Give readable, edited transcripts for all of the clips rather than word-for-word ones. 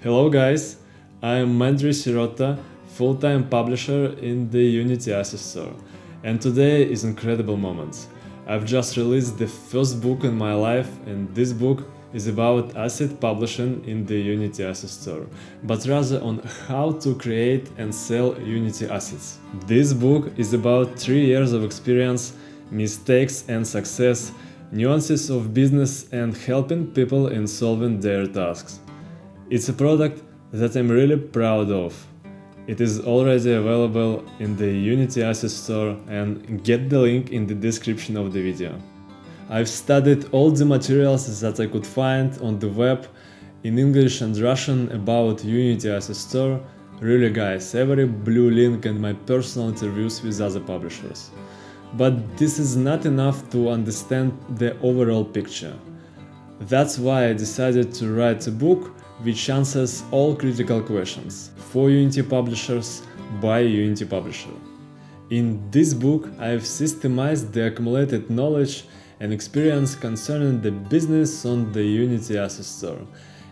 Hello guys, I am Mandri Sirota, full-time publisher in the Unity Asset Store, and today is incredible moment. I've just released the first book in my life, and this book is about asset publishing in the Unity Asset Store, but rather on how to create and sell Unity assets. This book is about 3 years of experience, mistakes and success, nuances of business and helping people in solving their tasks. It's a product that I'm really proud of. It is already available in the Unity Asset Store, and get the link in the description of the video. I've studied all the materials that I could find on the web in English and Russian about Unity Asset Store. Really guys, every blue link and my personal interviews with other publishers. But this is not enough to understand the overall picture. That's why I decided to write a book which answers all critical questions for Unity publishers by a Unity publisher. In this book, I've systemized the accumulated knowledge and experience concerning the business on the Unity Asset Store.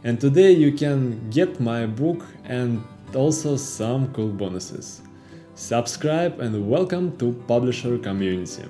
And today you can get my book and also some cool bonuses. Subscribe and welcome to Publisher Community.